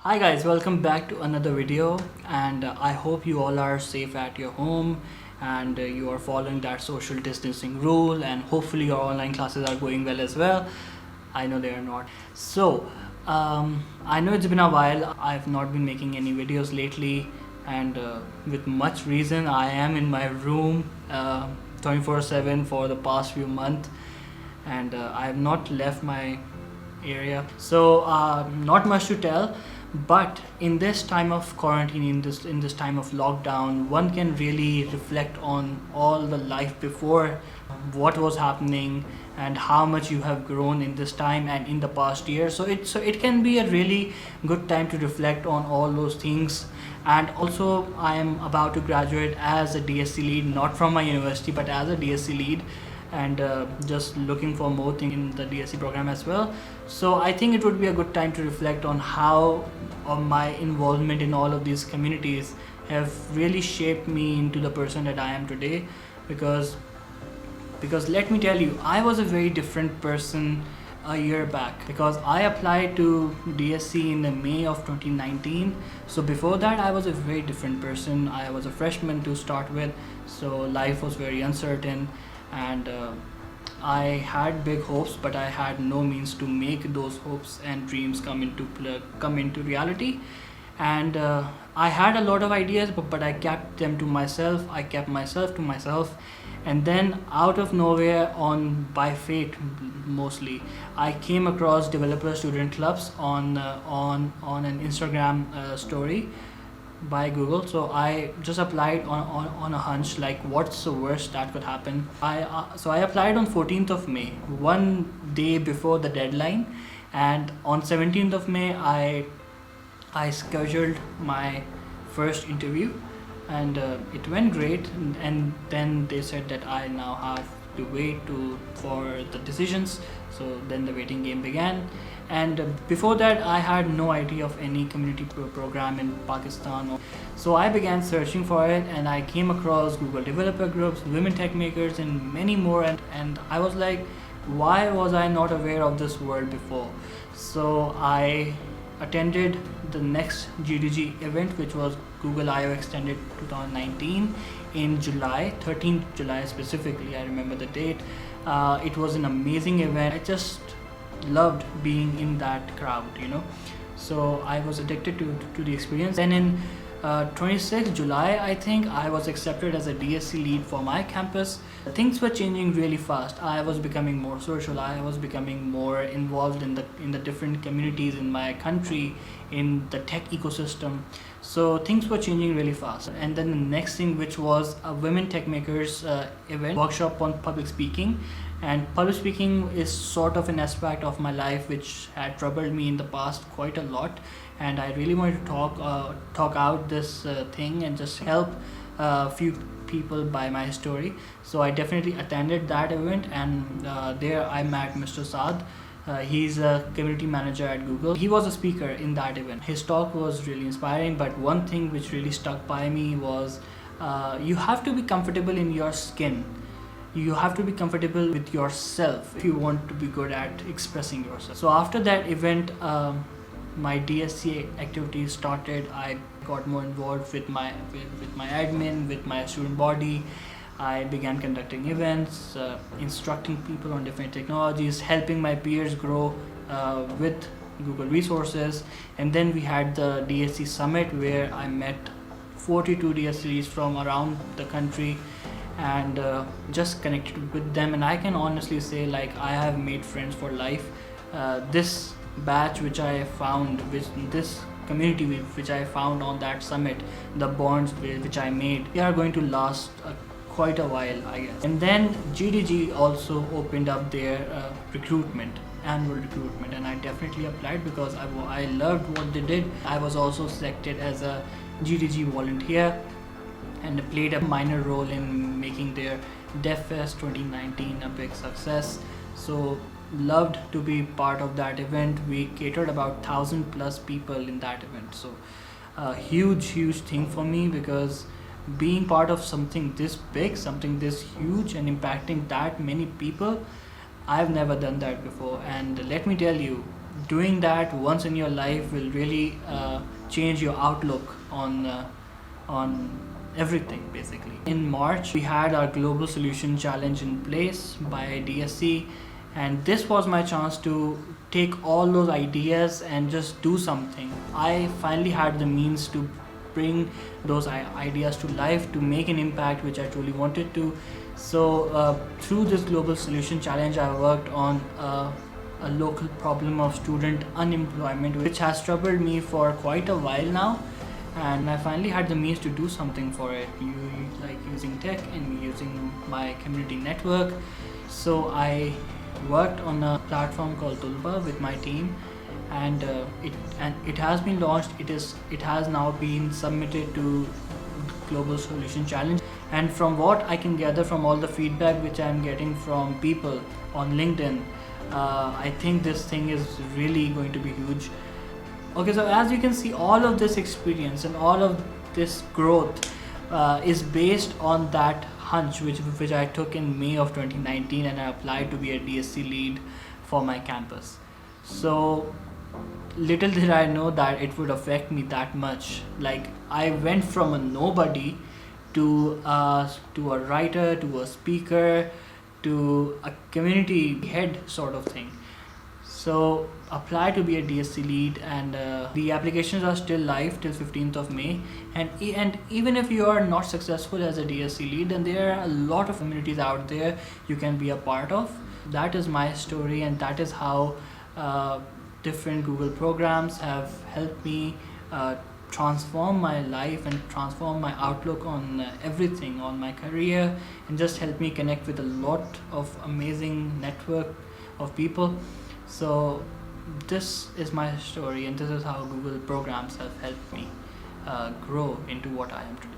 Hi guys, welcome back to another video, and I hope you all are safe at your home and you are following that social distancing rule, and hopefully your online classes are going well as well. I know they are not. I know it's been a while. I've not been making any videos lately, and with much reason. I am in my room 24/7 for the past few months, and I have not left my area. Not much to tell, but in this time of quarantine, in this time of lockdown, one can really reflect on all the life before, what was happening, and how much you have grown in this time and in the past year. So it can be a really good time to reflect on all those things. And also, I am about to graduate as a DSC lead, not from my university, but as a DSC lead, and just looking for more things in the DSC program as well. So I think it would be a good time to reflect on how my involvement in all of these communities have really shaped me into the person that I am today. Because let me tell you, I was a very different person a year back, because I applied to DSC in the May of 2019. So before that, I was a very different person. I was a freshman to start with, so life was very uncertain, and I had big hopes, but I had no means to make those hopes and dreams come into reality. And I had a lot of ideas, but I kept them to myself. I kept myself to myself, and then out of nowhere, by fate mostly, I came across developer student clubs on an Instagram story by Google. So I just applied on a hunch, like what's the worst that could happen. I applied on 14th of May, one day before the deadline, and on 17th of May I scheduled my first interview, and it went great. And then they said that I now have to wait for the decisions. So then the waiting game began. And before that, I had no idea of any community program in Pakistan. So I began searching for it, and I came across Google developer groups, women tech makers, and many more. And I was like, why was I not aware of this world before? So I attended the next GDG event, which was Google I/O Extended 2019 in July, 13th July specifically. I remember the date. It was an amazing event. I just loved being in that crowd. So I was addicted to the experience. And in 26th July, I think, I was accepted as a DSC lead for my campus. Things were changing really fast. I was becoming more social. I was becoming more involved in the different communities in my country, in the tech ecosystem. So things were changing really fast. And then the next thing, which was a women tech makers event, workshop on public speaking. And public speaking is sort of an aspect of my life which had troubled me in the past quite a lot, and I really wanted to talk out this thing and just help a few people by my story. So I definitely attended that event, and there I met Mr. Saad. He's a community manager at Google. He was a speaker in that event. His talk was really inspiring, but one thing which really stuck by me was you have to be comfortable in your skin. You have to be comfortable with yourself if you want to be good at expressing yourself. So after that event, my DSC activity started. I got more involved with my admin, with my student body. I began conducting events, instructing people on different technologies, helping my peers grow with Google resources. And then we had the DSC summit, where I met 42 DSCs from around the country, and just connected with them. And I can honestly say, like, I have made friends for life. This batch which I found, this community which I found on that summit, the bonds which I made, they are going to last quite a while, I guess. And then GDG also opened up their annual recruitment, and I definitely applied because I loved what they did. I was also selected as a GDG volunteer and played a minor role in making their DevFest 2019 a big success. So loved to be part of that event. We catered about 1,000 plus people in that event. So a huge thing for me, because being part of something this big, something this huge, and impacting that many people, I've never done that before. And let me tell you, doing that once in your life will really change your outlook on everything basically. In March, we had our Global Solution Challenge in place by DSC, and this was my chance to take all those ideas and just do something. I finally had the means to bring those ideas to life, to make an impact which I truly wanted to. So through this Global Solution Challenge, I worked on a local problem of student unemployment, which has troubled me for quite a while now, and I finally had the means to do something for it, like using tech and using my community network. So I worked on a platform called Tulba with my team, and it has been launched. It has now been submitted to Global Solution Challenge, and from what I can gather from all the feedback which I am getting from people on LinkedIn, I think this thing is really going to be huge. Okay, so as you can see, all of this experience and all of this growth is based on that hunch which I took in May of 2019, and I applied to be a DSC lead for my campus. So little did I know that it would affect me that much. Like, I went from a nobody to a writer, to a speaker, to a community head sort of thing. So apply to be a DSC lead, and the applications are still live till 15th of May. And even if you are not successful as a DSC lead, then there are a lot of communities out there you can be a part of. That is my story, and that is how different Google programs have helped me transform my life and transform my outlook on everything, on my career, and just help me connect with a lot of amazing network of people. So this is my story, and this is how Google programs have helped me grow into what I am today.